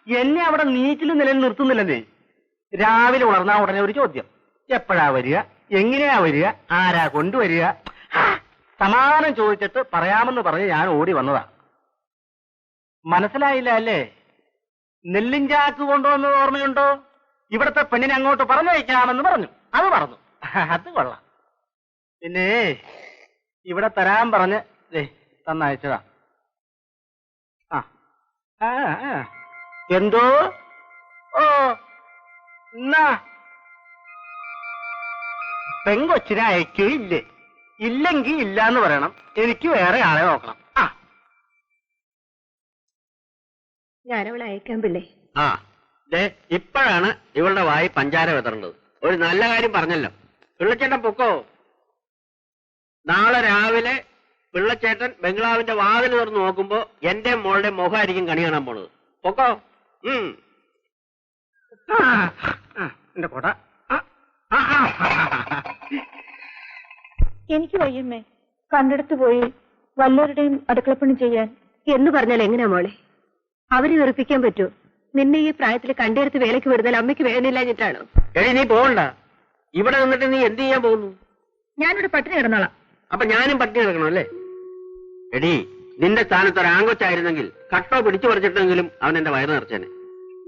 എന്നെ അവിടെ നീറ്റിൽ നിലനിർത്തുന്നില്ലെന്നേ. രാവിലെ ഉണർന്നാ ഉടനെ ഒരു ചോദ്യം, എപ്പോഴാ വരിക, എങ്ങനെയാ വരിക, ആരാ കൊണ്ടുവരിക. സമാധാനം ചോദിച്ചിട്ട് പറയാമെന്ന് പറഞ്ഞ് ഞാൻ ഓടി വന്നതാ. മനസ്സിലായില്ല അല്ലേ? നെല്ലിഞ്ചാക്ക് കൊണ്ടുവന്നത് ഓർമ്മയുണ്ടോ? ഇവിടത്തെ പെണ്ണിനെ അങ്ങോട്ട് പറഞ്ഞയക്കാമെന്ന് പറഞ്ഞു. അത് പറഞ്ഞു. അത് കൊള്ളാം. പിന്നെ ഇവിടെ തരാൻ പറഞ്ഞ് തന്നയച്ചതാ. എന്തോ? ഓ, എന്നാ പെങ്കൊച്ചിനെ അയക്കുകയില്ലേ? ഇല്ലെങ്കിൽ ഇല്ലാന്ന് പറയണം. എനിക്ക് വേറെ ആളെ നോക്കണം. ഞാനവളെ അയക്കാൻ പിള്ളേ. ഇപ്പോഴാണ് ഇവളുടെ വായി പഞ്ചാര വിതറേണ്ടത്. ഒരു നല്ല കാര്യം പറഞ്ഞല്ലോ. പിള്ളച്ചേട്ടൻ പൊക്കോ. നാളെ രാവിലെ പിള്ളച്ചേട്ടൻ ബംഗ്ലാവിന്റെ വാതിൽ തുറന്ന് നോക്കുമ്പോ എന്റെ മോളുടെ മുഖമായിരിക്കും കണി കാണാൻ പോണത്. പൊക്കോ. എന്റെ കൊട. എനിക്ക് വയ്യമ്മേ. കണ്ടെടുത്ത് പോയി വല്ലവരുടെയും അടുക്കളപ്പണി ചെയ്യാൻ എന്ന് പറഞ്ഞാൽ എങ്ങനെയാ മോളെ? അവരെ വെറുപ്പിക്കാൻ പറ്റുമോ? നിന്നെ ഈ പ്രായത്തിൽ കണ്ടെടുത്ത് വേലയ്ക്ക് വിടുന്നാൽ അമ്മയ്ക്ക് വേദനയില്ലാഞ്ഞിട്ടാണോ? എടി, നീ പോകണ്ട. ഇവിടെ നിന്നിട്ട് നീ എന്ത് ചെയ്യാൻ പോകുന്നു? ഞാനിവിടെ പട്ടിണി കിടന്നോളാം. അപ്പൊ ഞാനും പട്ടിണി കിടക്കണം അല്ലേ? എടി, നിന്റെ സ്ഥാനത്ത് ഒരു ആങ്കൊച്ചായിരുന്നെങ്കിൽ കട്ടോ പിടിച്ചു പറിച്ചിട്ടെങ്കിലും അവൻ എന്റെ വയറ് നിറച്ചേനെ.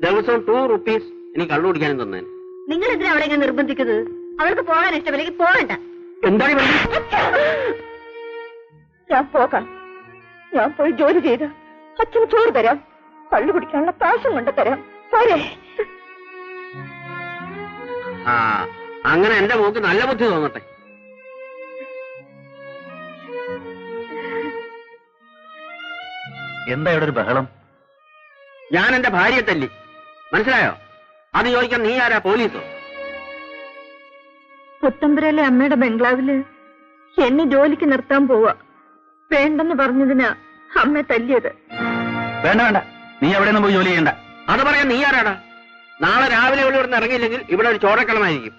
ദിവസവും 2 rupees എനിക്ക് കള്ളു കുടിക്കാനും തന്നേനെ. നിങ്ങൾ എന്തിനാ അവളെ ഞാൻ നിർബന്ധിക്കുന്നത്? അവൾക്ക് പോകാൻ ഇഷ്ടമില്ലെങ്കിൽ പോകണ്ട. എന്താണ്? ഞാൻ പോകാം. ഞാൻ പോയി ജോലി ചെയ്ത് അച്ഛന് ചോറ് തരാം. കള്ളു കുടിക്കാനുള്ള പ്രാവശ്യം കൊണ്ട് തരാം. പോരെ? അങ്ങനെ എന്റെ മോക്ക് നല്ല ബുദ്ധി തോന്നട്ടെ. എന്താ ഇവിടെ ഒരു ബഹളം? ഞാൻ എന്റെ ഭാര്യയെ തല്ലി, മനസ്സിലായോ? അത് ചോദിക്കാൻ നീ ആരാ? പോലീസോ? പുത്തമ്പുരയിലെ അമ്മയുടെ ബംഗ്ലാവില് എന്നെ ജോലിക്ക് നിർത്താൻ പോവാ. വേണ്ടെന്ന് പറഞ്ഞതിനാ അമ്മ തല്ലിയത്. വേണ്ട വേണ്ട, നീ എവിടെ നിന്ന് പോയി ജോലി ചെയ്യണ്ട. അത് പറയാൻ നീ ആരാടാ? നാളെ രാവിലെ ഇവിടെ നിന്ന് ഇറങ്ങിയില്ലെങ്കിൽ ഇവിടെ ഒരു ചോരക്കളമായിരിക്കും.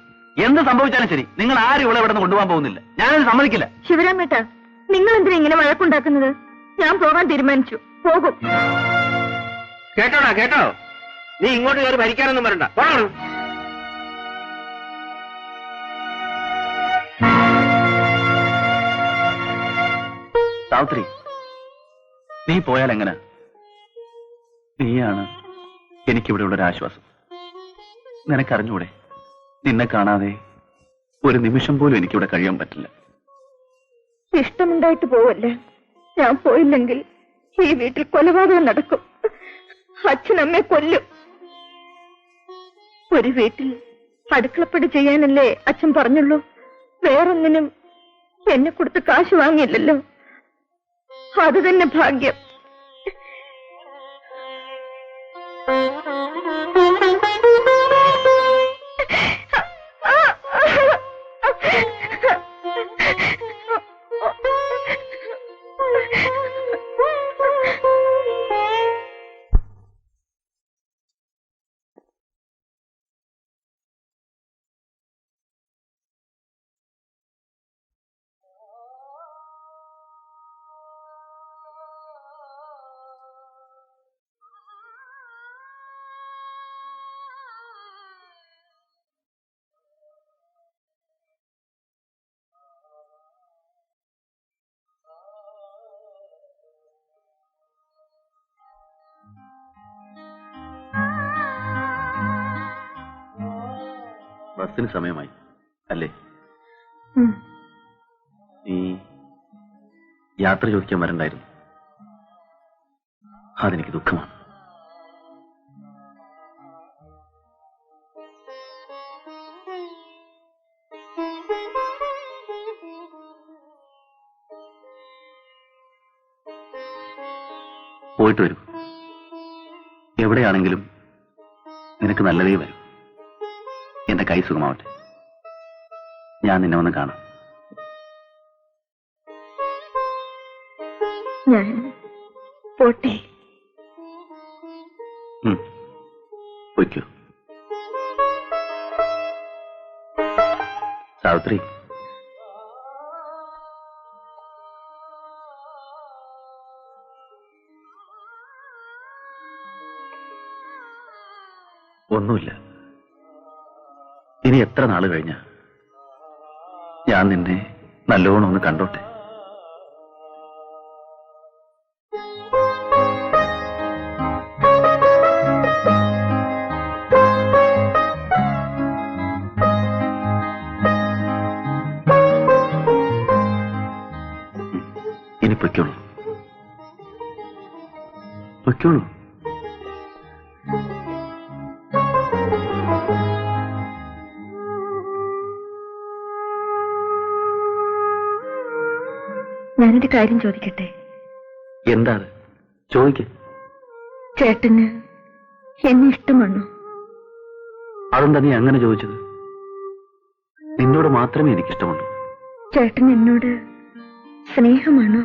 എന്ത് സംഭവിച്ചാലും ശരി, നിങ്ങൾ ആരും ഇവിടെ നിന്ന് കൊണ്ടുപോകാൻ പോകുന്നില്ല. ഞാനത് സമ്മതിക്കില്ല. ശിവരാമേട്ട, നിങ്ങൾ എന്തിനാ ഇങ്ങനെ വഴക്കുണ്ടാക്കുന്നത്? ഞാൻ പോകാൻ തീരുമാനിച്ചു. പോകും. കേട്ടോടാ, കേട്ടോ? നീ ഇങ്ങോട്ട് കയറി ഭരിക്കാനൊന്നും വരണ്ട. പോകണം. സാവിത്രി, നീ പോയാൽ എങ്ങനെ? നീയാണ് എനിക്കിവിടെയുള്ള ഒരു ആശ്വാസം. നിനക്കറിഞ്ഞൂടെ, നിന്നെ കാണാതെ ഒരു നിമിഷം പോലും എനിക്കിവിടെ കഴിയാൻ പറ്റില്ല. ഇഷ്ടമുണ്ടായിട്ട് പോവല്ലേ? ഞാൻ പോയില്ലെങ്കിൽ ഈ വീട്ടിൽ കൊലപാതകം നടക്കും. അച്ഛനമ്മയെ കൊല്ലും. ഒരു വീട്ടിൽ അടുക്കളപ്പടി ചെയ്യാനല്ലേ അച്ഛൻ പറഞ്ഞുള്ളൂ. വേറൊന്നിനും എന്നെ കൊടുത്ത് കാശ് വാങ്ങിയില്ലല്ലോ. അത് തന്നെ ഭാഗ്യം. ബസ്സിന് സമയമായി അല്ലേ? നീ യാത്ര ചോദിക്കാൻ വരണ്ടായിരുന്നു. അതെനിക്ക് ദുഃഖമാണ്. പോയിട്ട് വരൂ. എവിടെയാണെങ്കിലും നിനക്ക് നല്ലതേ വരും. എന്റെ കൈ സുഖമാവട്ടെ. ഞാൻ നിന്നെ വന്ന് കാണാം. ഞാൻ പോട്ടെ. പൊയ്ക്കോ. സാവിത്രി, ഒന്നുമില്ല. ഇനി എത്ര നാള് കഴിഞ്ഞ ഞാൻ നിന്നെ നല്ലോണം ഒന്ന് കണ്ടോട്ടെ. ഇനി പൊയ്ക്കോളൂ, പൊയ്ക്കോളൂ. ഞാനൊരു കാര്യം ചോദിക്കട്ടെ? എന്താണ്? ചോദിക്ക. ചേട്ടന് എന്നെ ഇഷ്ടമാണോ? അതെന്താ നീ അങ്ങനെ ചോദിച്ചത്? നിന്നോട് മാത്രമേ എനിക്കിഷ്ടമുള്ളൂ. ചേട്ടൻ എന്നോട് സ്നേഹമാണോ?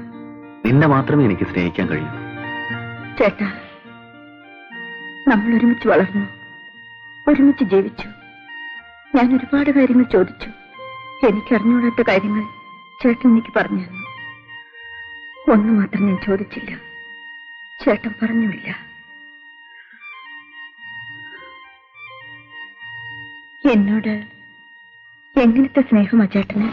നിന്നെ മാത്രമേ എനിക്ക് സ്നേഹിക്കാൻ കഴിയൂ. ചേട്ടാ, നമ്മൾ ഒരുമിച്ച് വളർന്നു, ഒരുമിച്ച് ജീവിച്ചു. ഞാൻ ഒരുപാട് കാര്യങ്ങൾ ചോദിച്ചു. എനിക്കറിഞ്ഞൂടാത്ത കാര്യങ്ങൾ ചേട്ടൻ എനിക്ക് പറഞ്ഞു തന്നു. ഒന്ന് മാത്രം ഞാൻ ചോദിച്ചില്ല, ചേട്ടൻ പറഞ്ഞുമില്ല. എന്നോട് എങ്ങനത്തെ സ്നേഹമാ ചേട്ടന്?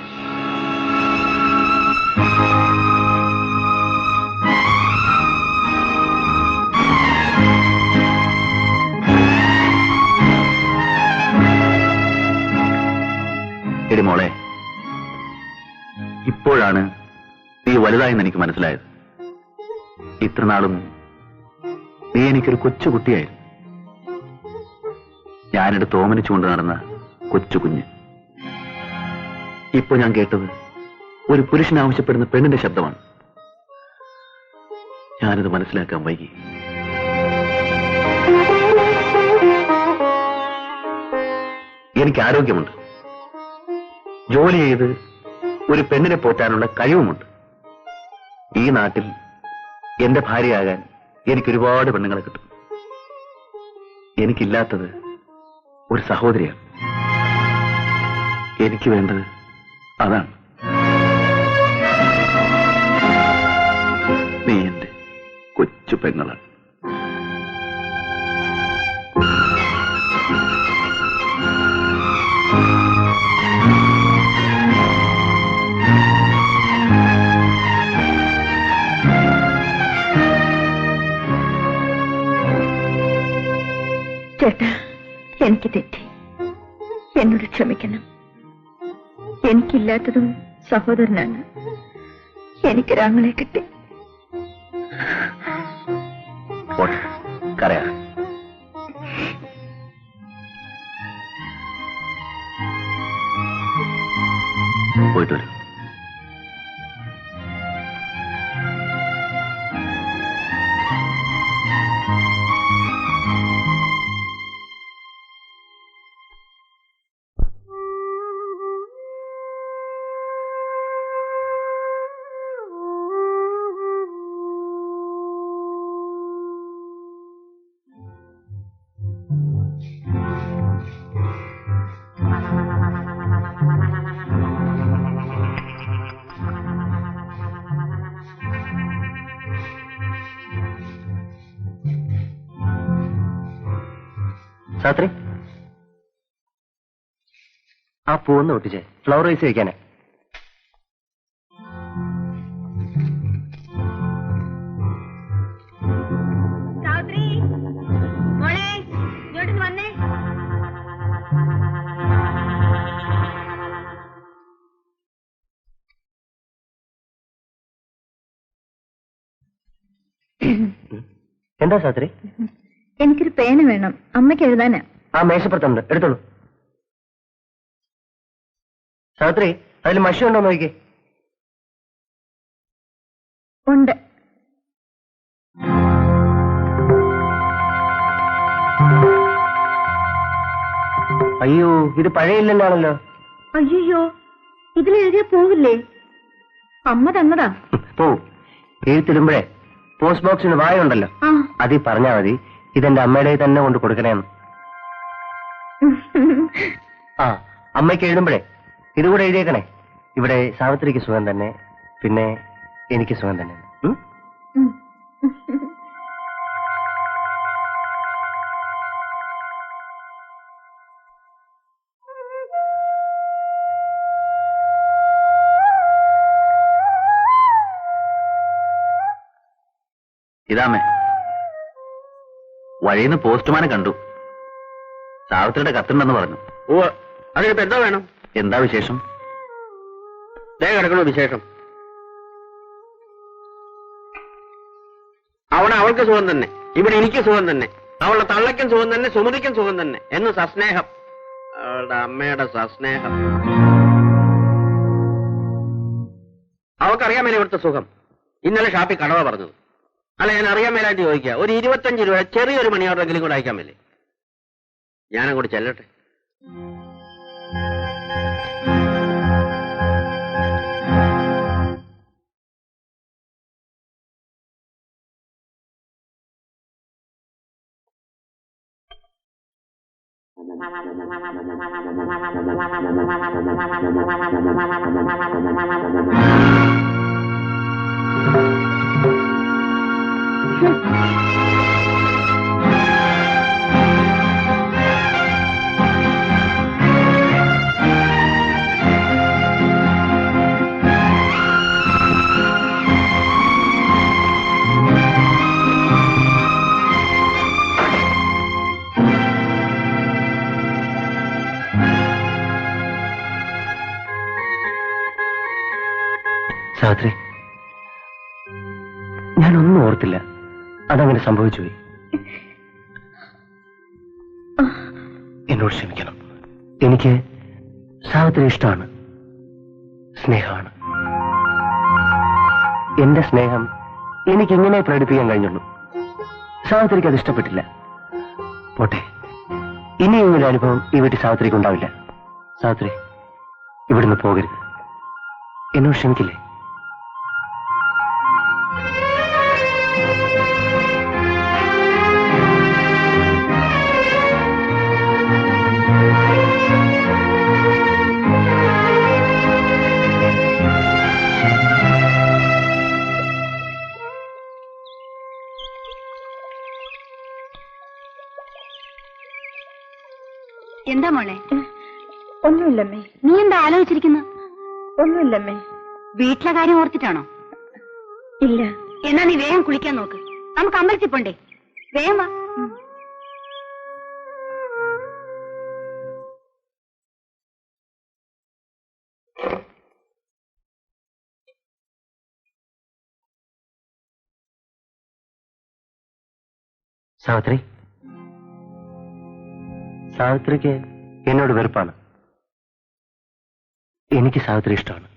എടി മോളെ, ഇപ്പോഴാണ് നീ വലുതായെന്ന് എനിക്ക് മനസ്സിലായത്. ഇത്രനാളും നീ എനിക്കൊരു കൊച്ചുകുട്ടിയായിരുന്നു. ഞാനെടുത്ത് ഓമനിച്ചുകൊണ്ട് നടന്ന കൊച്ചു കുഞ്ഞ്. ഇപ്പൊ ഞാൻ കേട്ടത് ഒരു പുരുഷൻ ആവശ്യപ്പെടുന്ന പെണ്ണിന്റെ ശബ്ദമാണ്. ഞാനിത് മനസ്സിലാക്കാൻ വൈകി. എനിക്ക് ആരോഗ്യമുണ്ട്, ജോലി ചെയ്ത് ഒരു പെണ്ണിനെ പോറ്റാനുള്ള കഴിവുമുണ്ട്. ഈ നാട്ടിൽ എന്റെ ഭാര്യയാകാൻ എനിക്ക് ഒരുപാട് പെണ്ണുങ്ങളെ കിട്ടും. എനിക്കില്ലാത്തത് ഒരു സഹോദരിയാണ്. എനിക്ക് വേണ്ടത് അതാണ്. നീ എന്റെ കൊച്ചു പെങ്ങളാണ്. ചേട്ടാ, എനിക്ക് തെറ്റി, എന്നോട് ക്ഷമിക്കണം. എനിക്കില്ലാത്തതും സഹോദരനാണ്. എനിക്കൊരാങ്ങളെ കിട്ടി. കരയാ. പോയിട്ട് വരും. സാത്രി, ആ പൂവൊന്ന് ഒട്ടിച്ചേ, ഫ്ലവർ വൈസ് വെക്കാനേ. എന്താ സാത്രി? എനിക്കൊരു പേന വേണം, അമ്മയ്ക്ക് എഴുതാനാ. ആ മേശപ്പുറത്തുണ്ട്, എടുത്തോളൂ. സാത്രി, അതിൽ മഷി ഉണ്ടോ നോക്കിക്കേ. ഉണ്ട്. അയ്യോ, ഇത് പഴയ ഇല്ലെന്നാണല്ലോ. അയ്യോ, ഇതിലെഴുതിയ പോവില്ലേ? അമ്മ തന്നതാ. പോവും. എഴുത്തിടുമ്പോഴേ പോസ്റ്റ് ബോക്സിന് വായുണ്ടല്ലോ, അതിൽ പറഞ്ഞാ മതി ഇതെന്റെ അമ്മയുടെ തന്നെ കൊണ്ട് കൊടുക്കണേന്ന്. ആ, അമ്മയ്ക്ക് എഴുതുമ്പോഴേ ഇതുകൂടെ എഴുതിയേക്കണേ. ഇവിടെ സാവിത്രിക്ക് സുഖം തന്നെ, പിന്നെ എനിക്ക് സുഖം തന്നെ. ഇതാമേ, വഴിയിൽ നിന്ന് പോസ്റ്റ്മാനെ കണ്ടു. സാവിത്രിയുടെ കത്തുണ്ടെന്ന് പറഞ്ഞു. ഓ, അതിനിപ്പോ എന്താ വേണം? എന്താ വിശേഷം? ദേ കിടക്കണോ വിശേഷം? അവിടെ അവൾക്ക് സുഖം തന്നെ, ഇവിടെ എനിക്ക് സുഖം തന്നെ, അവളുടെ തള്ളയ്ക്കും സുഖം തന്നെ, സുമതിക്കും സുഖം തന്നെ എന്ന് സസ്നേഹം. അവളുടെ അമ്മയുടെ സസ്നേഹം. അവൾക്കറിയാൻ മേലെ ഇവിടുത്തെ സുഖം. ഇന്നലെ ഷാപ്പിൽ കടവ പറഞ്ഞത്. അല്ല, ഞാൻ അറിയാൻ മേലായിട്ട് ചോദിക്കുക, ഒരു 25 രൂപ ചെറിയൊരു മണി ഓർഡറെങ്കിലും കൂടെ അയക്കാൻ മേലെ? ഞാനങ്ങോട്ട് ചെല്ലട്ടെ. സാവിത്രി, ഞാനൊന്നും ഓർത്തില്ല. അതങ്ങനെ സംഭവിച്ചു പോയി. എന്നോട് ക്ഷമിക്കണം. എനിക്ക് സാവിത്രി ഇഷ്ടമാണ്, സ്നേഹമാണ്. എന്റെ സ്നേഹം എനിക്കിങ്ങനെ പ്രകടിപ്പിക്കാൻ കഴിഞ്ഞുള്ളൂ. സാവിത്രിക്ക് അത് ഇഷ്ടപ്പെട്ടില്ല. പോട്ടെ, ഇനിയും ഒരു അനുഭവം ഈ വീട്ടിൽ സാവിത്രിക്ക് ഉണ്ടാവില്ല. സാവിത്രി, ഇവിടുന്ന് പോകരുത്. എന്നോട് ക്ഷമിക്കില്ലേ? എന്താ മോളെ? ഒന്നുമില്ലമ്മേ. നീ എന്താ ആലോചിച്ചിരിക്കുന്നു? ഒന്നുമില്ലമ്മേ. വീട്ടിലെ കാര്യം ഓർത്തിട്ടാണോ? ഇല്ല. എന്നാ നീ വേഗം കുളിക്കാൻ നോക്ക്. നമുക്ക് അമ്പലത്തിൽ പോണ്ടേ? വേഗം വാ. സാവിത്രി, സാവിത്രിക്ക് എന്നോട് വെറുപ്പാണ്. എനിക്ക് സാവിത്രി ഇഷ്ടമാണ്.